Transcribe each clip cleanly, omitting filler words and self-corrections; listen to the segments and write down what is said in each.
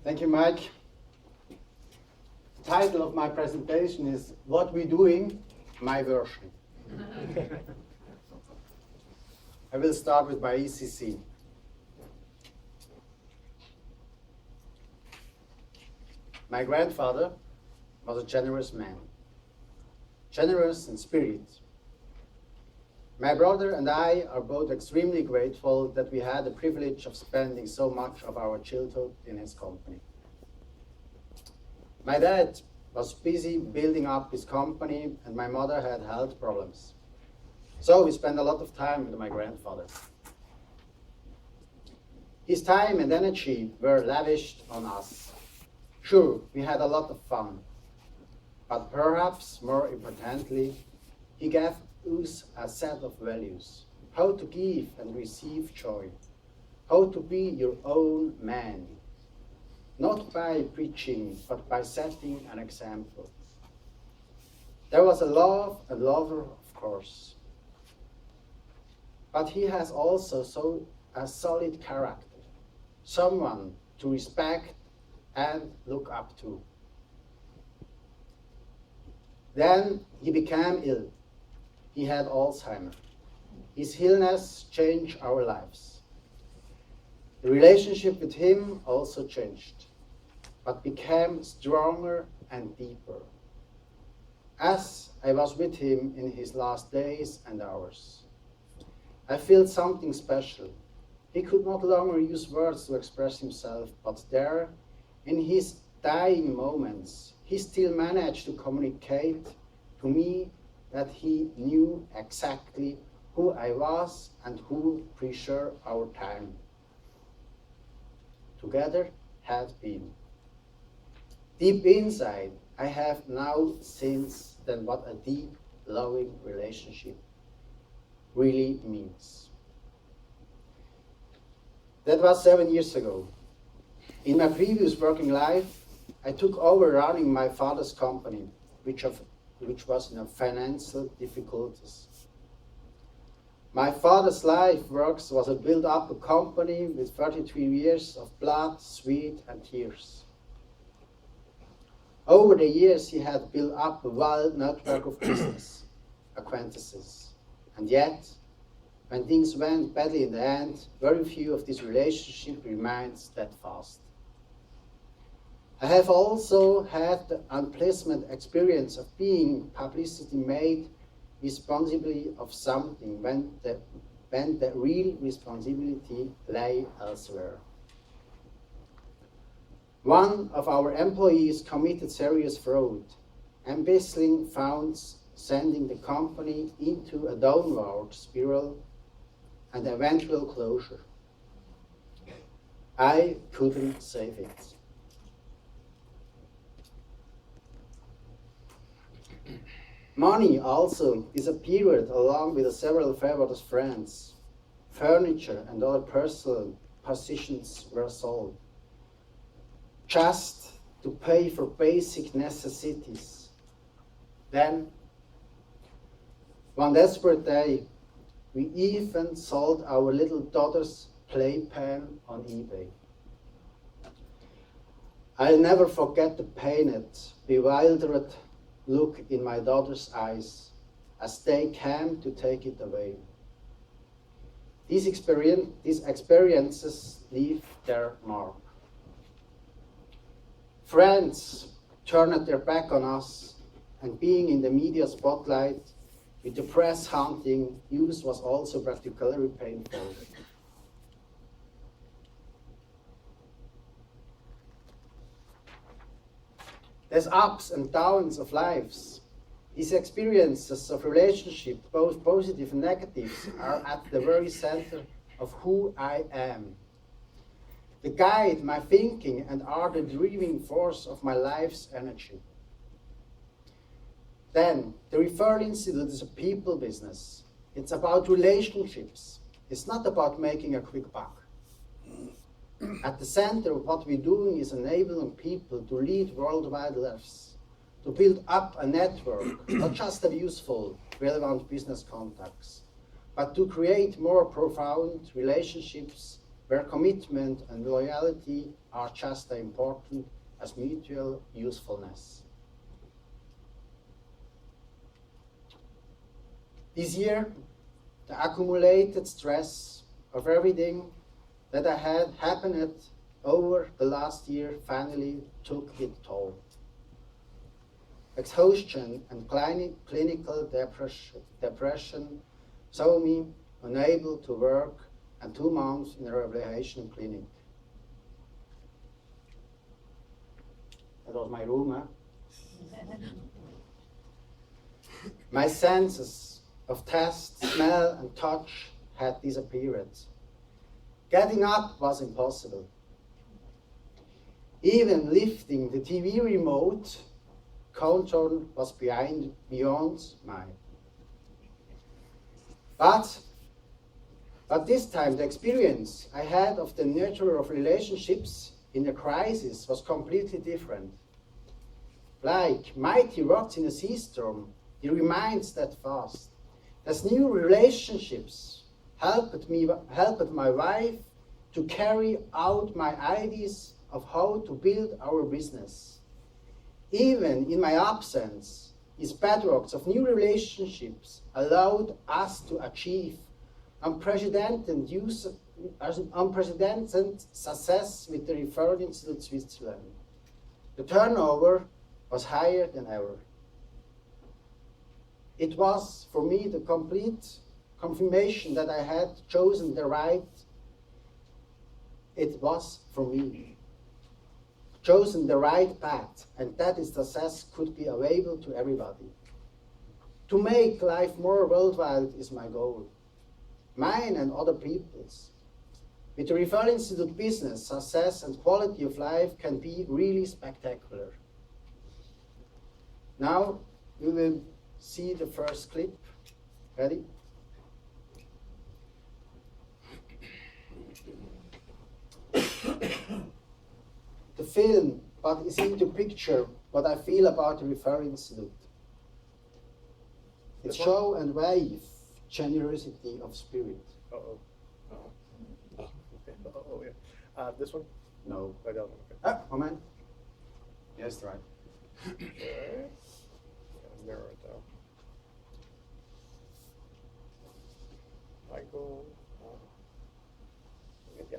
Thank you, Mike. The title of my presentation is What We Doing, My Version. I will start with my ECC. My grandfather was a generous man, generous in spirit. My brother and I are both extremely grateful that we had the privilege of spending so much of our childhood in his company. My dad was busy building up his company and my mother had health problems. So we spent a lot of time with my grandfather. His time and energy were lavished on us. Sure, we had a lot of fun, but perhaps more importantly, he gave us a set of values, how to give and receive joy, how to be your own man, not by preaching, but by setting an example. There was a love and lover, of course, but he has also a solid character, someone to respect and look up to. Then he became ill. He had Alzheimer's. His illness changed our lives. The relationship with him also changed, but became stronger and deeper. As I was with him in his last days and hours, I felt something special. He could not longer use words to express himself, but there, in his dying moments, he still managed to communicate to me that he knew exactly who I was and who treasured our time together had been. Deep inside, I have now since then what a deep, loving relationship really means. That was 7 years ago. In my previous working life, I took over running my father's company, which was in financial difficulties. My father's life works was to build up a company with 33 years of blood, sweat, and tears. Over the years, he had built up a wide network of business acquaintances. And yet, when things went badly in the end, very few of these relationships remained steadfast. I have also had the unpleasant experience of being publicity made responsibility of something when the real responsibility lay elsewhere. One of our employees committed serious fraud, embezzling funds, sending the company into a downward spiral and eventual closure. I couldn't save it. Money also disappeared along with several favorite friends. Furniture and other personal possessions were sold, just to pay for basic necessities. Then, one desperate day, we even sold our little daughter's playpen on eBay. I'll never forget the pained, bewildered look in my daughter's eyes as they came to take it away. These experiences leave their mark. Friends turned their back on us, and being in the media spotlight with the press hunting news was also particularly painful. There's ups and downs of lives. These experiences of relationship, both positive and negatives, are at the very center of who I am. They guide my thinking and are the driving force of my life's energy. Then, the Referral Institute is a people business. It's about relationships. It's not about making a quick buck. At the center of what we're doing is enabling people to lead worldwide lives, to build up a network, not just of useful, relevant business contacts, but to create more profound relationships where commitment and loyalty are just as important as mutual usefulness. This year, the accumulated stress of everything that I had happened over the last year finally took its toll. Exhaustion and clinical depression saw me unable to work and 2 months in a rehabilitation clinic. That was my room, huh? My senses of taste, smell and touch had disappeared. Getting up was impossible. Even lifting the TV remote control was beyond mine. But this time the experience I had of the nature of relationships in a crisis was completely different. Like mighty rocks in a sea storm, he remained steadfast. As new relationships helped my wife to carry out my ideas of how to build our business. Even in my absence, these bedrocks of new relationships allowed us to achieve unprecedented success with the Referral Institute Switzerland. The turnover was higher than ever. It was for me the complete confirmation that I had chosen the right. It was for me chosen the right path, and that is success could be available to everybody. To make life more worldwide is my goal, mine and other people's. With the Referral Institute business, success and quality of life can be really spectacular. Now we will see the first clip. Ready? The film, but it's in the picture what I feel about the Referral Institute. It show and wave generosity of spirit. Uh-oh. Uh-oh. Okay. Oh, yeah. This one? No. I don't. Okay. Ah, moment. Yes, right. Okay. Narrow it down. Michael. Yeah.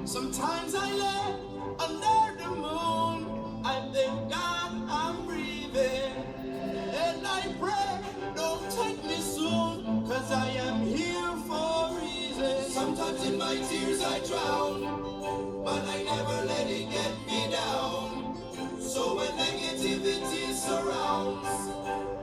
Sometimes I lay under the moon, I thank God I'm breathing, and I pray, don't take me soon, cause I am here for a reason. Sometimes in my tears I drown, but I never let it get me down. So when negativity surrounds,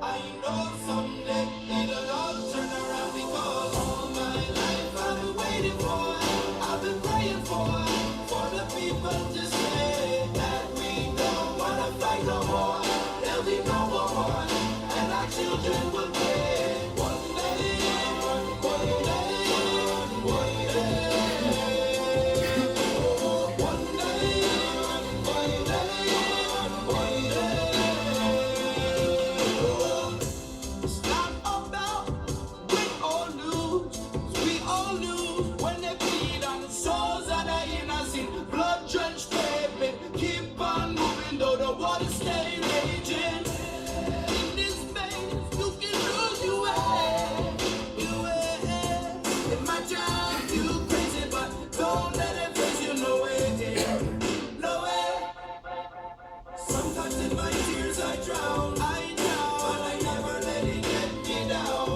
I know someday it'll all turn around, because all my life I've been waiting for, I've been praying for the people to say that we don't wanna fight no more. There'll be no more war, and our children will pay. One day, one day, one day. One day, one day, one day. It's not about win or lose, 'cause we all lose when they bleed on the souls of the innocent. Blood-drenched pavement, keep on moving though the water stay raging. In this space, you can lose your way, your way. It might drive you crazy, but don't let it face you, no way, no way. Sometimes in my tears I drown, but I never let it get me down,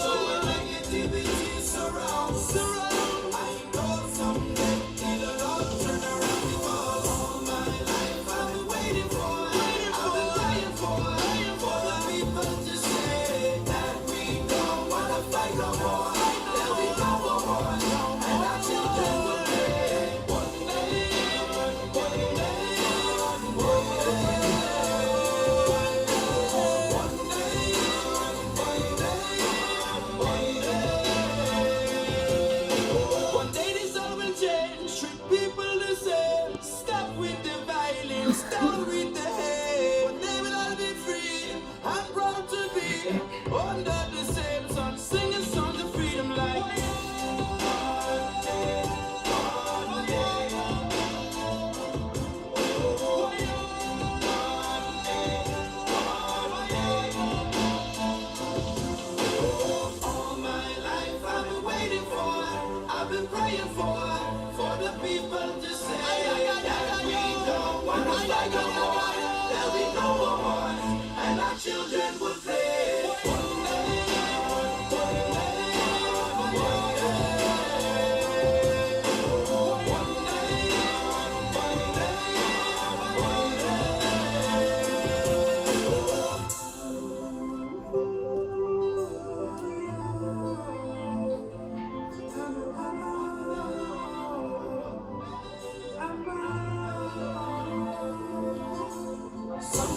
So when negativity surrounds, I know someday it'll all turn around, because all my life I've been waiting for, I've been praying for the people to say that we don't wanna fight no more. There'll be no more war, and our children will pay. One day, one day, one day.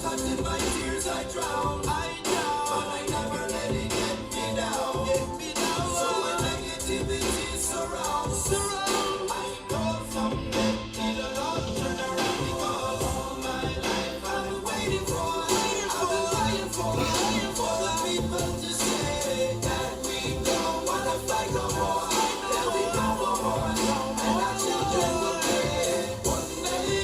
Cause in my tears I drown, but I never let it get me down. So when negativity surrounds, I know someday the Lord turn around. Because all my life I've been waiting for, I've been crying for the people to say that we don't wanna fight no more. There'll be no more wars, and our children will pay. One day,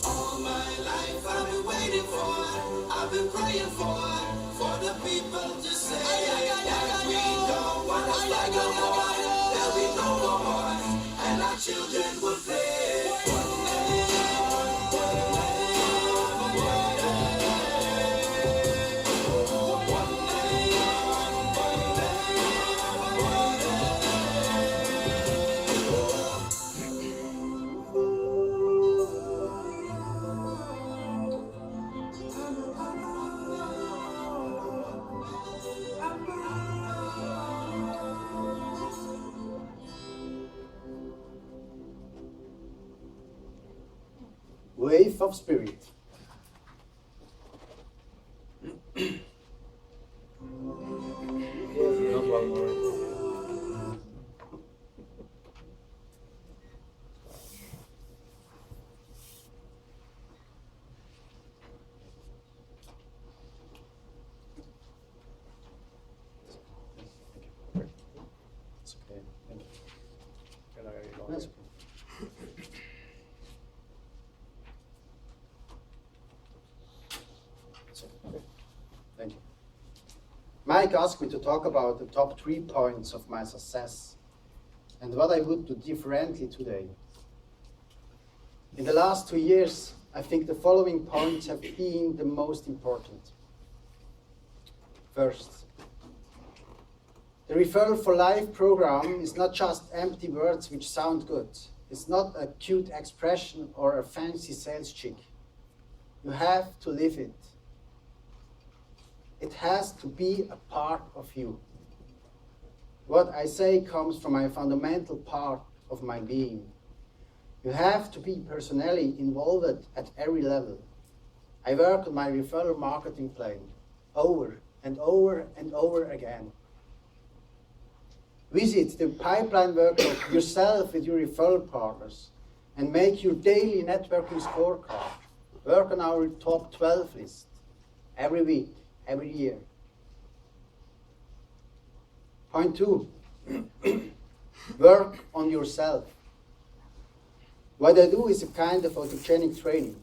all my life I've been waiting for, I've been praying for the people to say that we don't wanna fight no more. There'll be no more wars, and our children will play. One Wave of spirit. Not one more. It's okay. Thank you. You're not gonna get longer. That's okay. It's okay. Thank you. Mike asked me to talk about the top 3 points of my success and what I would do differently today. In the last 2 years, I think the following points have been the most important. First, the Referral for Life program is not just empty words which sound good. It's not a cute expression or a fancy sales trick. You have to live it. It has to be a part of you. What I say comes from my fundamental part of my being. You have to be personally involved at every level. I work on my referral marketing plan over and over and over again. Visit the pipeline workshop yourself with your referral partners and make your daily networking scorecard. Work on our top 12 list every week, every year. Point 2, work on yourself. What I do is a kind of autogenic training.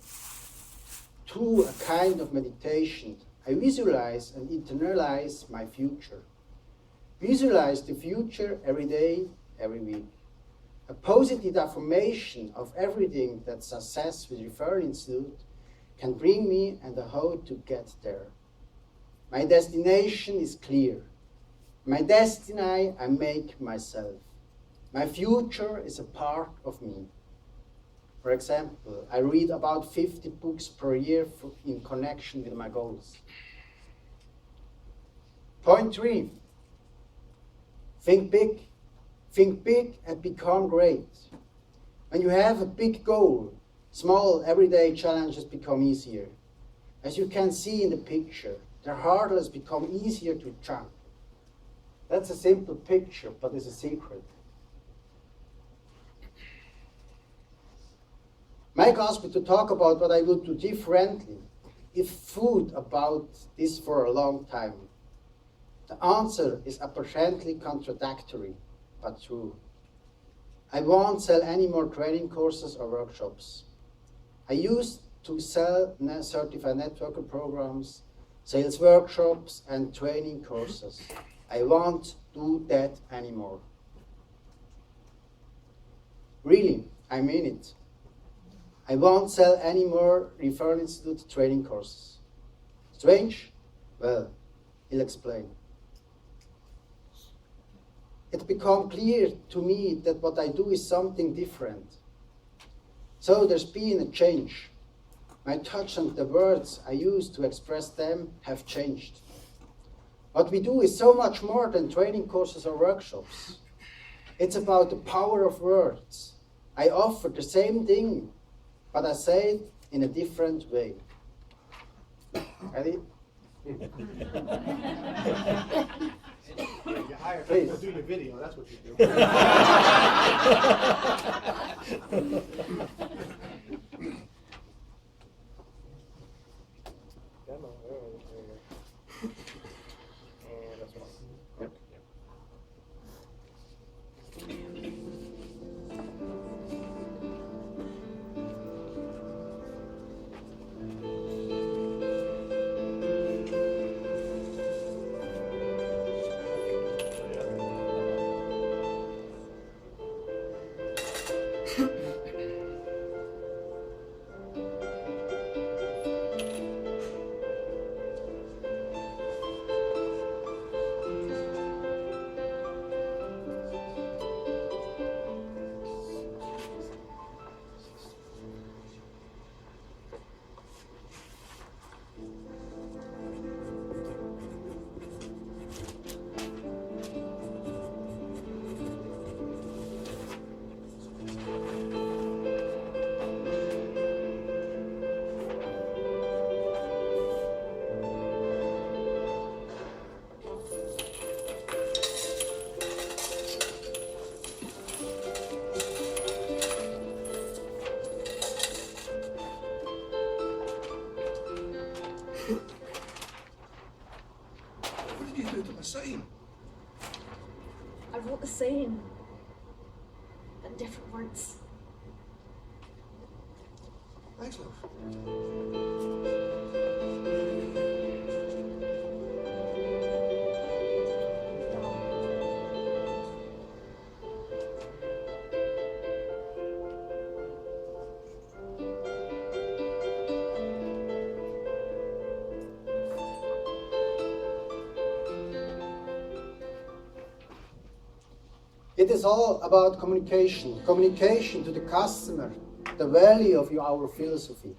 2, a kind of meditation. I visualize and internalize my future. Visualize the future every day, every week. A positive affirmation of everything that success with Referral Institute can bring me and how to get there. My destination is clear. My destiny I make myself. My future is a part of me. For example, I read about 50 books per year in connection with my goals. Point 3, think big. Think big and become great. When you have a big goal, small everyday challenges become easier. As you can see in the picture, the hurdles become easier to jump. That's a simple picture, but it's a secret. Mike asked me to talk about what I would do differently if food about this for a long time. The answer is apparently contradictory, but true. I won't sell any more training courses or workshops. I used to sell certified networker programs, sales workshops, and training courses. I won't do that anymore. Really, I mean it. I won't sell any more Referral Institute training courses. Strange? Well, he'll explain. It became clear to me that what I do is something different. So there's been a change. My touch and the words I use to express them have changed. What we do is so much more than training courses or workshops. It's about the power of words. I offer the same thing, but I say it in a different way. Ready? You hire Please. people to do your video, that's what you do. Come on, there you go. And that's one. Yep. What did you do to my sign? I wrote the same, but in different words. Thanks, love. It is all about communication. Communication to the customer, the value of our philosophy.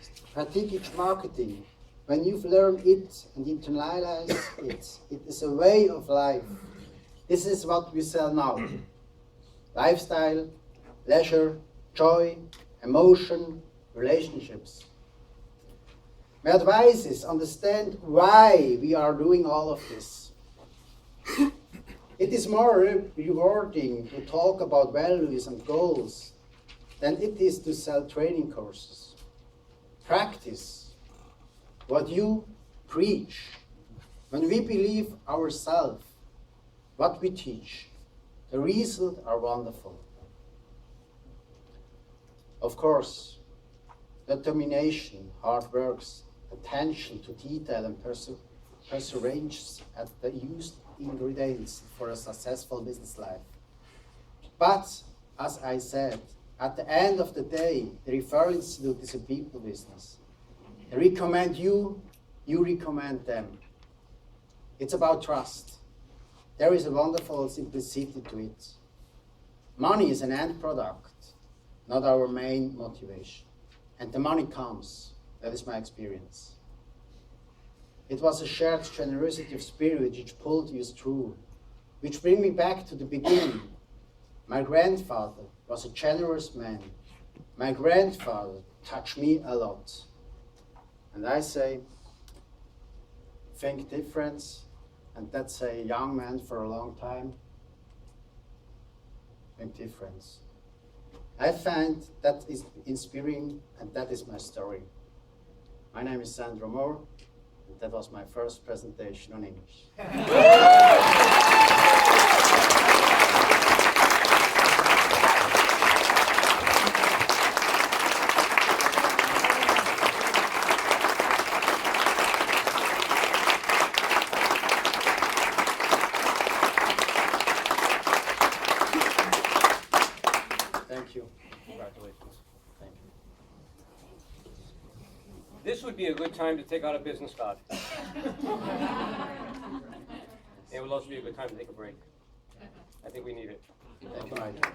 Strategic marketing. When you've learned it and internalize it, it is a way of life. This is what we sell now. Lifestyle, leisure, joy, emotion, relationships. My advice is understand why we are doing all of this. It is more rewarding to talk about values and goals than it is to sell training courses. Practice what you preach. When we believe ourselves, what we teach, the results are wonderful. Of course, determination, hard works, attention to detail and perseverance at the used ingredients for a successful business life. But, as I said, at the end of the day, the Referral Institute is a people business. They recommend you, you recommend them. It's about trust. There is a wonderful simplicity to it. Money is an end product, not our main motivation. And the money comes. That is my experience. It was a shared generosity of spirit which pulled you through, which brings me back to the beginning. My grandfather was a generous man. My grandfather touched me a lot. And I say, think difference, and that's a young man for a long time. Think difference. I find that is inspiring, and that is my story. My name is Sandro Moor. That was my first presentation on English. Thank you. Congratulations. Thank you. This would be a good time to take out a business card. It would also be a good time to take a break. I think we need it. Thank you, Mike.